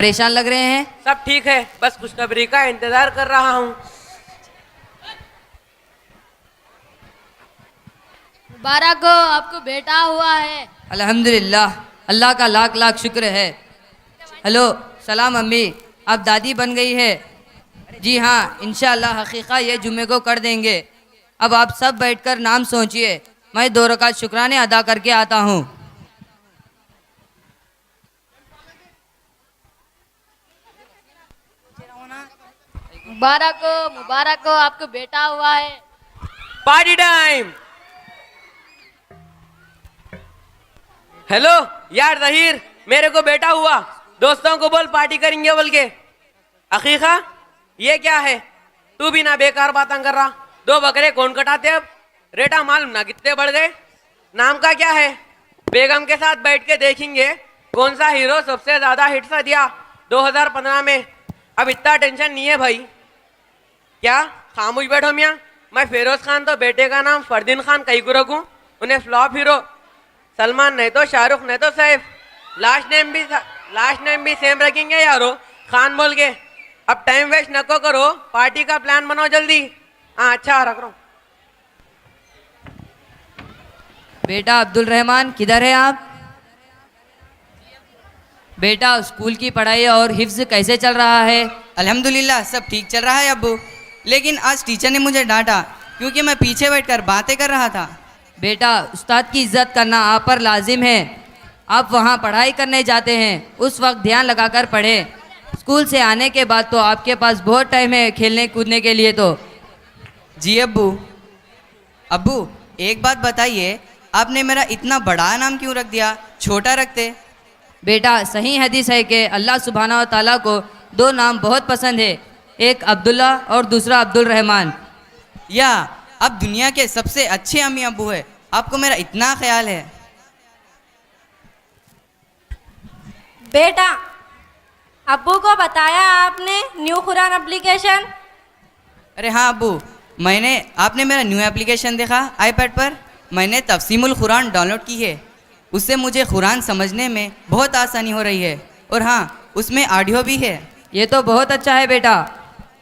परेशान लग रहे हैं। सब ठीक है, बस खुशखबरी का इंतजार कर रहा हूँ। मुबारक हो, आपको बेटा हुआ है। अल्हम्दुलिल्लाह, अल्लाह का लाख लाख शुक्र है। हेलो, सलाम अम्मी, आप दादी बन गई है। जी हाँ, इंशाअल्लाह हकीका ये जुम्मे को कर देंगे। अब आप सब बैठकर नाम सोचिए, मैं 2 रकात शुक्राने अदा करके आता हूँ। मुबारक हो, आपको बेटा हुआ है। Party time. हेलो यार जहीर, मेरे को बेटा हुआ, दोस्तों को बोल पार्टी करेंगे बोल के। अकीका ये क्या है, तू भी ना बेकार बातें कर रहा। 2 बकरे कौन कटाते अब, रेटा मालूम ना कितने बढ़ गए। नाम का क्या है, बेगम के साथ बैठ के देखेंगे कौन सा हीरो सबसे ज्यादा हिट्स दिया 2015 में। अब इतना टेंशन नहीं है भाई। क्या खामोश बैठो मियाँ, मैं फिरोज खान तो बेटे का नाम फरदीन खान कहीं को रखूं, उन्हें फ्लॉप हीरो सलमान नहीं तो शाहरुख नहीं तो सैफ, लास्ट नेम भी सेम रखेंगे यारो, खान बोल के। अब टाइम वेस्ट नको करो, पार्टी का प्लान बनाओ जल्दी। हाँ अच्छा रख रहा हूँ। बेटा अब्दुल रहमान, किधर है आप? बेटा स्कूल की पढ़ाई और हिफ्ज कैसे चल रहा है? अल्हम्दुलिल्लाह सब ठीक चल रहा है अब्बू, लेकिन आज टीचर ने मुझे डांटा क्योंकि मैं पीछे बैठकर बातें कर रहा था। बेटा उस्ताद की इज्जत करना आप पर लाजिम है। आप वहाँ पढ़ाई करने जाते हैं, उस वक्त ध्यान लगाकर पढ़ें। स्कूल से आने के बाद तो आपके पास बहुत टाइम है खेलने कूदने के लिए। तो जी अब्बू। अब्बू एक बात बताइए, आपने मेरा इतना बड़ा नाम क्यों रख दिया, छोटा रखते? बेटा सही हदीस है कि अल्लाह सुब्हाना व तआला को 2 नाम बहुत पसंद है, एक अब्दुल्ला और दूसरा अब्दुल रहमान। या आप दुनिया के सबसे अच्छे अम्मी अब्बू है, आपको मेरा इतना ख्याल है। बेटा अब्बू को बताया आपने न्यू कुरान एप्लीकेशन? अरे हाँ अब्बू, आपने मेरा न्यू एप्लीकेशन देखा आईपैड पर? मैंने तफसीमुल कुरान डाउनलोड की है, उससे मुझे कुरान समझने में बहुत आसानी हो रही है। और हाँ, उसमें ऑडियो भी है। ये तो बहुत अच्छा है बेटा।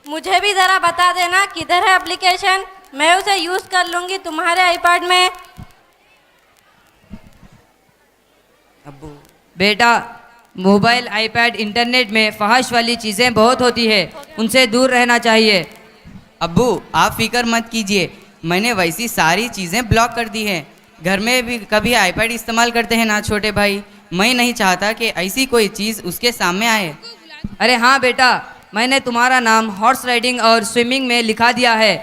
मुझे भी ज़रा बता देना किधर है एप्लीकेशन, मैं उसे यूज़ कर लूँगी तुम्हारे आईपैड में। अब्बू बेटा मोबाइल, आईपैड, इंटरनेट में फहाश वाली चीज़ें बहुत होती है, उनसे दूर रहना चाहिए। अब्बू आप फिक्र मत कीजिए, मैंने वैसी सारी चीज़ें ब्लॉक कर दी हैं। घर में भी कभी आईपैड इस्तेमाल करते हैं ना छोटे भाई, मैं नहीं चाहता कि ऐसी कोई चीज़ उसके सामने आए। अरे हाँ बेटा, मैंने तुम्हारा नाम हॉर्स राइडिंग और स्विमिंग में लिखा दिया है।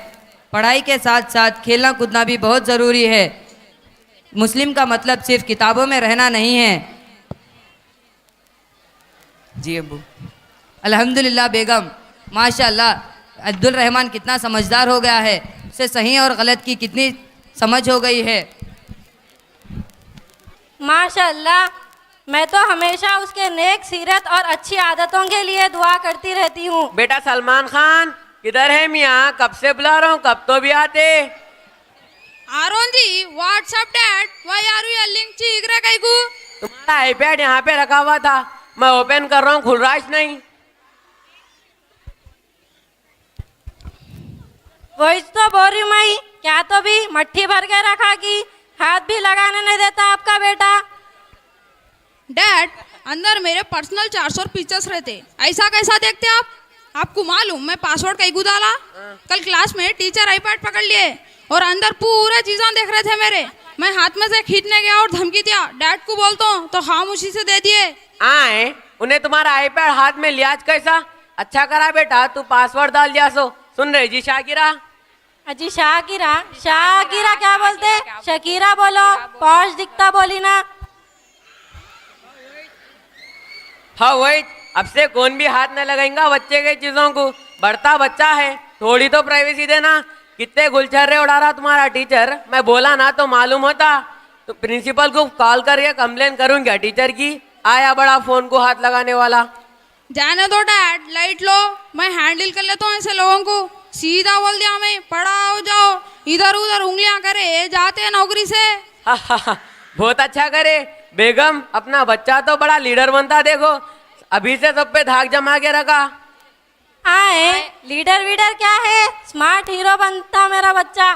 पढ़ाई के साथ साथ खेलना कूदना भी बहुत ज़रूरी है। मुस्लिम का मतलब सिर्फ किताबों में रहना नहीं है। जी अब्बू। अल्हम्दुलिल्लाह बेगम, माशाअल्लाह अब्दुल रहमान कितना समझदार हो गया है, उसे सही और गलत की कितनी समझ हो गई है। माशाअल्लाह, मैं तो हमेशा उसके नेक सीरत और अच्छी आदतों के लिए दुआ करती रहती हूँ। बेटा सलमान खान किधर है मियाँ, कब से बुला रहा हूँ, कब तो भी आते। Aaron ji, what's up dad, why are you yelling चीगरा काईकू? तुम्हारा आईपैड यहाँ पे रखा हुआ था, मैं ओपन कर रहा हूँ, खुल रहा नहीं। वही तो बोल रही हूँ मैं, क्या तो भी मट्ठी भर के रखा कि हाथ भी लगाने नहीं देता आपका बेटा। डैड, अंदर मेरे पर्सनल 400 पिक्चर्स रहते, ऐसा कैसा देखते आप? आपको मालूम मैं पासवर्ड कहीं डाला? कल क्लास में टीचर आईपैड पकड़ लिए और अंदर पूरे चीज़ें देख रहे थे मेरे। मैं हाथ में से खींचने गया और धमकी दिया, डैड को बोलता हूँ तो खामोशी से दे दिए। आए उन्हें तुम्हारा आईपैड हाथ में लिया कैसा? अच्छा करा बेटा, तू पासवर्ड डाल दिया। सो सुन रही जी शाकिरा? अजी शाकिरा? शाकिरा क्या बोलते, शकीरा बोलो, पौष दिखता बोली ना। हाँ वही, अब से कौन भी हाथ न लगाएगा बच्चे के चीजों को, बढ़ता बच्चा है, थोड़ी तो प्राइवेसी देना। कितने गुलछर्रे उड़ा रहा तुम्हारा टीचर, मैं बोला ना तो मालूम होता। तो प्रिंसिपल को कॉल करके कंप्लेन करूंगा टीचर की, आया बड़ा फोन को हाथ लगाने वाला। जाने दो डैड, लाइट लो, मैं हैंडल कर लेता हूँ ऐसे लोगों को। सीधा बोल दिया मैं, पड़ा हो जाओ, इधर उधर उंगलियां करे जाते हैं नौकरी से। बहुत अच्छा करे बेगम, अपना बच्चा तो बड़ा लीडर बनता देखो। अभी से सब पे धाक जमा के रखा। आए लीडर वीडर क्या है, स्मार्ट हीरो बनता मेरा बच्चा।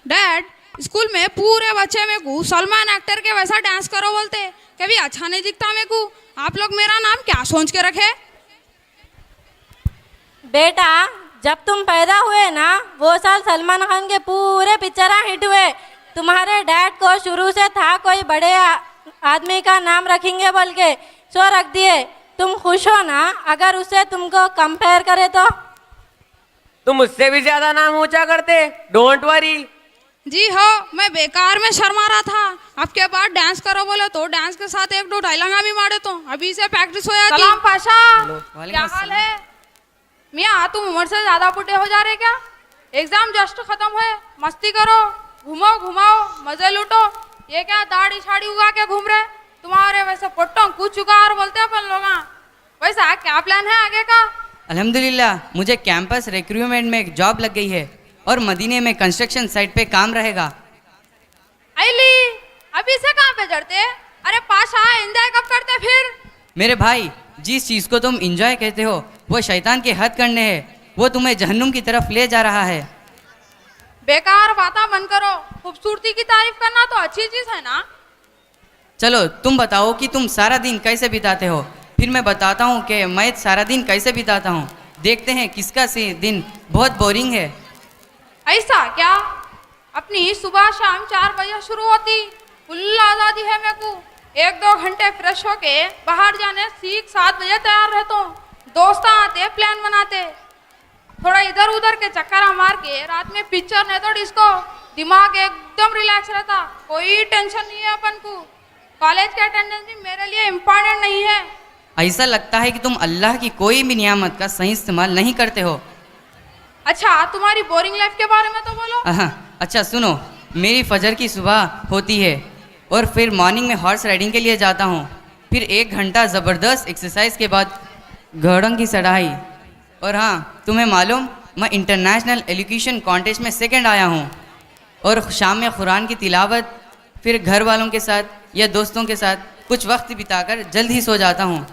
डैड, स्कूल में पूरे बच्चे मेरे को सलमान एक्टर के वैसा डांस करो बोलते, कभी अच्छा नहीं दिखता मेरे को। आप लोग मेरा नाम क्या सोच के रखे? बेटा जब तुम पैदा हुए ना वो साल सलमान खान के पूरे पिक्चर हिट हुए। तुम्हारे डैड को शुरू से था कोई बड़े आदमी का नाम रखेंगे बोल के, सो रख दिए। तुम खुश हो ना अगर उससे तुमको कंपेयर करे तो? तुम मुझसे भी ज्यादा नाम ऊंचा करते, डोंट वरी। जी हो, मैं बेकार में शर्मा रहा था। आपके पास डांस करो बोले तो डांस के साथ एक दो डायलॉग भी मारे तो अभी से प्रैक्टिस हो जाती। सलाम पाशा, वालेकुम क्या हाल है? मियाँ तुम उम्र से ज्यादा बुढ़े हो जा रहे क्या? एग्जाम जस्ट खत्म हुए, मस्ती करो, घूमो घुमाओ, मजे लूटो। ये क्या दाढ़ी शाड़ी उगा के घूम रहे? तुम्हारे वैसे पोट्टों कुछ चुका और बोलते अपन लोग। वैसा क्या प्लान है आगे का? अल्हम्दुलिल्लाह मुझे कैंपस रिक्रूटमेंट में एक जॉब लग गई है और मदीने में कंस्ट्रक्शन साइट पे काम रहेगा। अली अभी से कहाँ पे चढ़ते? अरे पाशा एंजॉय कब करते फिर? मेरे भाई, जिस चीज़ को तुम इंजॉय कहते हो वो शैतान के हद करने है, वो तुम्हें जहन्नुम की तरफ ले जा रहा है। बेकार बातें बंद करो, खूबसूरती की तारीफ करना तो अच्छी चीज है ना। चलो तुम बताओ कि तुम सारा दिन कैसे बिताते हो, फिर मैं बताता हूँ कि मैं सारा दिन कैसे बिताता हूँ। देखते हैं किसका से दिन बहुत बोरिंग है। ऐसा क्या? अपनी सुबह शाम 4 बजे शुरू होती, फुल आज़ादी है मेरे को। 1-2 घंटे फ्रेश होके बाहर जाने ठीक 7 बजे तैयार रहता हूँ। दोस्त आते, प्लान बनाते, थोड़ा इधर उधर के चक्कर मार के रात में पिक्चर नहीं तो डिस्को। दिमाग एकदम रिलैक्स रहता, कोई टेंशन नहीं है अपन को। कॉलेज के अटेंडेंस भी मेरे लिए इम्पोर्टेंट नहीं है। ऐसा लगता है कि तुम अल्लाह की कोई भी नियामत का सही इस्तेमाल नहीं करते हो। अच्छा तुम्हारी बोरिंग लाइफ के बारे में तो बोलो। अच्छा सुनो, मेरी फजर की सुबह होती है और फिर मॉर्निंग में हॉर्स राइडिंग के लिए जाता हूँ। फिर 1 घंटा ज़बरदस्त एक्सरसाइज के बाद घोड़ों की चढ़ाई। और हाँ, तुम्हें मालूम मैं इंटरनेशनल एजुकेशन कॉन्टेस्ट में सेकंड आया हूँ। और शाम में कुरान की तिलावत, फिर घर वालों के साथ या दोस्तों के साथ कुछ वक्त बिताकर जल्द ही सो जाता हूँ।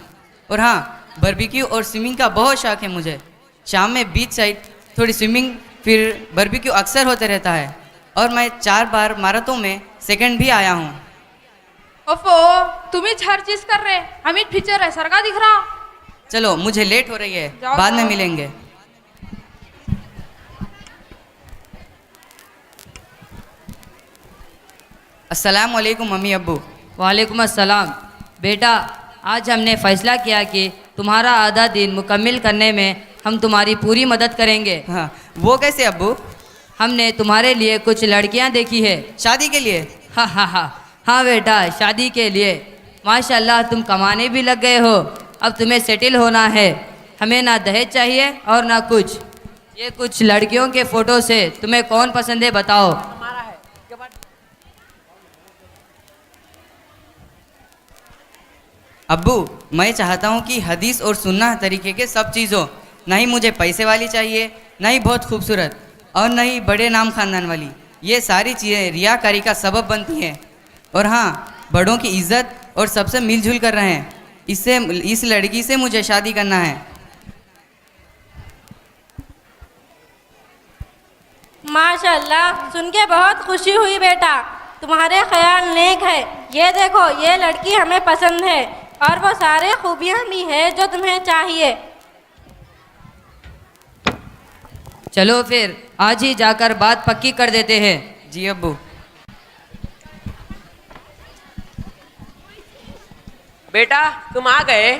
और हाँ, बारबेक्यू और स्विमिंग का बहुत शौक है मुझे। शाम में बीच साइड थोड़ी स्विमिंग फिर बारबेक्यू अक्सर होते रहता है। और मैं 4 बार मैराथन में सेकंड भी आया हूँ। ओफो, तुम ही हर चीज कर रहे, हमें पिक्चर है सर का दिख रहा। चलो मुझे लेट हो रही है, जाओ, बाद में जाओ। मिलेंगे। अस्सलाम वालेकुम मम्मी अब्बू। वालेकुम अस्सलाम। बेटा, आज हमने फ़ैसला किया कि तुम्हारा आधा दिन मुकम्मिल करने में हम तुम्हारी पूरी मदद करेंगे। हाँ, वो कैसे अब्बू? हमने तुम्हारे लिए कुछ लड़कियां देखी है। शादी के लिए? हाँ हाँ हाँ हाँ बेटा, शादी के लिए। माशाल्लाह तुम कमाने भी लग गए हो, अब तुम्हें सेटिल होना है। हमें ना दहेज चाहिए और ना कुछ। ये कुछ लड़कियों के फ़ोटो से तुम्हें कौन पसंद है बताओ। अब्बू, मैं चाहता हूँ कि हदीस और सुन्ना तरीके के सब चीज़ हो। नहीं मुझे पैसे वाली चाहिए, नहीं बहुत खूबसूरत, और नहीं बड़े नाम खानदान वाली। ये सारी चीज़ें रियाकारी का सबब बनती हैं। और हाँ, बड़ों की इज्जत और सबसे मिलजुल कर रहे हैं। इस लड़की से मुझे शादी करना है। माशाल्लाह, सुन के बहुत खुशी हुई बेटा, तुम्हारे ख्याल नेक है। ये देखो, ये लड़की हमें पसंद है और वो सारे खूबियाँ भी है जो तुम्हें चाहिए। चलो फिर आज ही जाकर बात पक्की कर देते हैं। जी अब्बू। बेटा तुम आ गए?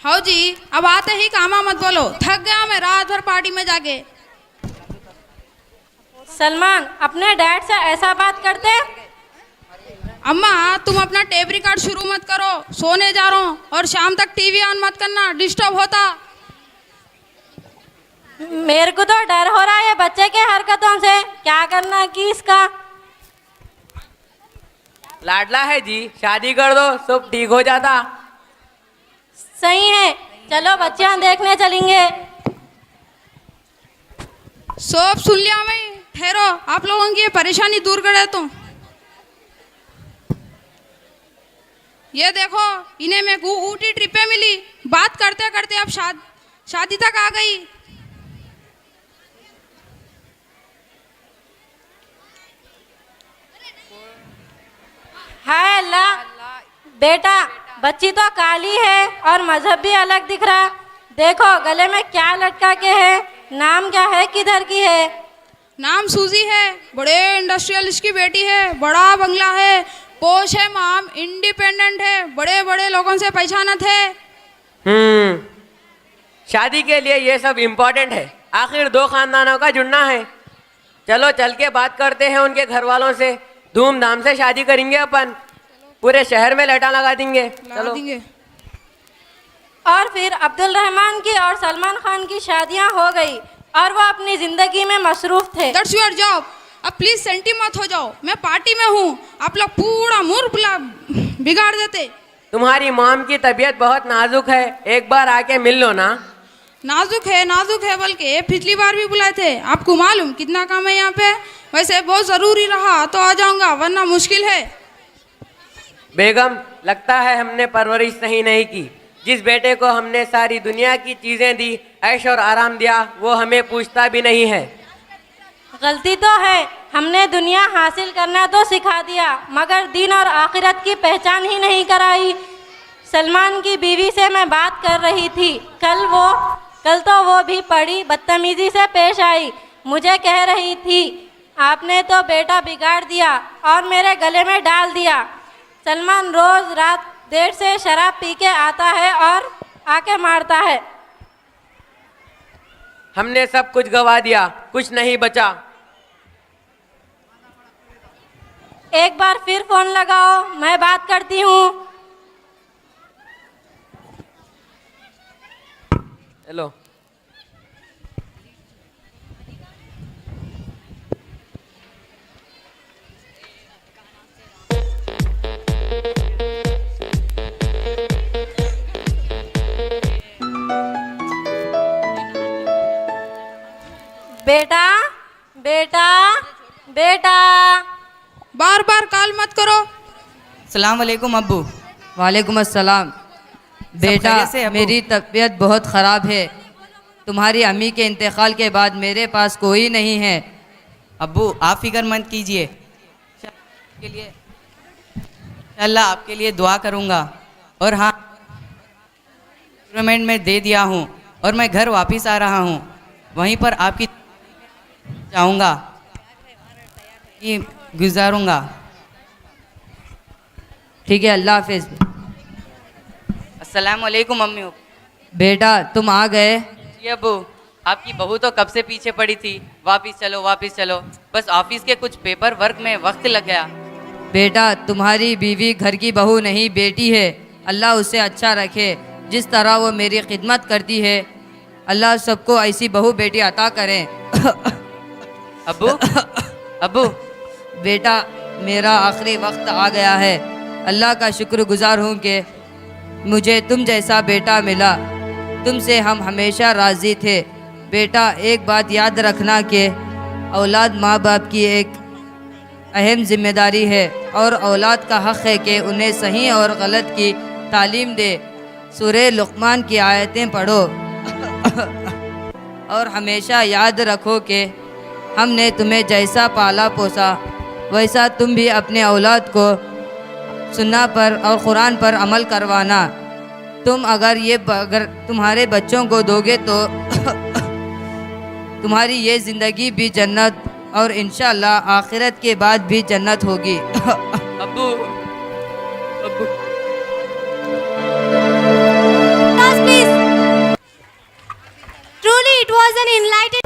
हाँ जी, अब आते ही कामा मत बोलो, थक गया मैं रात भर पार्टी में जाके। सलमान, अपने डैड से ऐसा बात करते? अम्मा तुम अपना टेप रिकॉर्ड शुरू मत करो, सोने जा रहा हूँ। और शाम तक टीवी ऑन मत करना, डिस्टर्ब होता। मेरे को तो डर हो रहा है बच्चे के हरकतों से, क्या करना कि इसका। लाडला है जी, शादी कर दो सब ठीक हो जाता। सही है, चलो बच्चियां देखने चलेंगे। सब सुन लिया मैं, ठहरो, आप लोगों की ये परेशानी दूर कर देता हूँ। ये देखो, इन्हें मैं को ऊटी ट्रिपे मिली, बात करते करते अब शादी तक आ गई। हाय अल्लाह, बेटा बच्ची तो काली है और मजहब भी अलग दिख रहा। देखो गले में क्या लटका के है, नाम क्या है, किधर की है? नाम सूजी है, बड़े इंडस्ट्रियलिस्ट की बेटी है, बड़ा बंगला है, पोश है माम, इंडिपेंडेंट है, बड़े बड़े लोगों से पहचानत है। शादी के लिए ये सब इम्पोर्टेंट है, आखिर दो खानदानों का जुड़ना है। चलो चल के बात करते हैं उनके घर वालों से, धूमधाम से शादी करेंगे अपन, पूरे शहर में लटा लगा देंगे। चलो। देंगे। और फिर अब्दुल रहमान की और सलमान खान की शादियां हो गई और वो अपनी जिंदगी में मसरूफ थे। That's your job. अब प्लीज सेंटी मत हो जाओ, मैं पार्टी में हूँ, आप लोग पूरा मूड बिगाड़ देते। तुम्हारी मॉम की तबीयत बहुत नाजुक है, एक बार आके मिल लो ना। नाजुक है बल्कि पिछली बार भी बुलाए थे, आपको मालूम कितना काम है यहाँ पे। वैसे बहुत जरूरी रहा तो आ जाऊंगा, वरना मुश्किल है। बेगम, लगता है हमने परवरिश सही नहीं की। जिस बेटे को हमने सारी दुनिया की चीजें दी, ऐश और आराम दिया, वो हमें पूछता भी नहीं है। गलती तो है, हमने दुनिया हासिल करना तो सिखा दिया, मगर दीन और आखिरत की पहचान ही नहीं कराई। सलमान की बीवी से मैं बात कर रही थी, कल तो वो भी बड़ी बदतमीजी से पेश आई। मुझे कह रही थी, आपने तो बेटा बिगाड़ दिया और मेरे गले में डाल दिया। सलमान रोज रात देर से शराब पी के आता है और आके मारता है। हमने सब कुछ गवा दिया, कुछ नहीं बचा। एक बार फिर फोन लगाओ, मैं बात करती हूँ। हेलो। बेटा बेटा बेटा, बार बार कॉल मत करो। सलाम वालेकुम अब्बू। वालेकुम अस्सलाम। बेटा, खैरियत से अब्बू? मेरी तबीयत बहुत ख़राब है। तुम्हारी अम्मी के इंतकाल के बाद मेरे पास कोई नहीं है। अब्बू आप फिक्र मत कीजिए, के लिए अल्लाह आपके लिए दुआ करूँगा। और हाँ, पेमेंट में दे दिया हूँ और मैं घर वापस आ रहा हूँ, वहीं पर आपकी चाहूँगा कि गुजारूँगा। ठीक है, अल्लाह हाफिज़। अस्सलाम वालेकुम अम्मी। बेटा, तुम आ गए। जी अब्बू, आपकी बहू तो कब से पीछे पड़ी थी, वापस चलो वापस चलो, बस ऑफिस के कुछ पेपर वर्क में वक्त लग गया। बेटा, तुम्हारी बीवी घर की बहू नहीं बेटी है। अल्लाह उसे अच्छा रखे, जिस तरह वो मेरी खिदमत करती है, अल्लाह सबको ऐसी बहू बेटी अता करें। अब्बू अब्बू बेटा, मेरा आखिरी वक्त आ गया है। अल्लाह का शुक्रगुजार हूँ कि मुझे तुम जैसा बेटा मिला। तुमसे हम हमेशा राज़ी थे। बेटा, एक बात याद रखना कि औलाद माँ बाप की एक अहम जिम्मेदारी है और औलाद का हक़ है कि उन्हें सही और गलत की तालीम दे। सूरह लुक़मान की आयतें पढ़ो और हमेशा याद रखो कि हमने तुम्हें जैसा पाला पोसा, वैसा तुम भी अपने औलाद को सुन्ना पर और कुरान पर अमल करवाना। तुम अगर तुम्हारे बच्चों को दोगे तो तुम्हारी ये ज़िंदगी भी जन्नत और इंशाअल्लाह आखिरत के बाद भी जन्नत होगी। अब्बू अब्बू Truly, it was an enlightening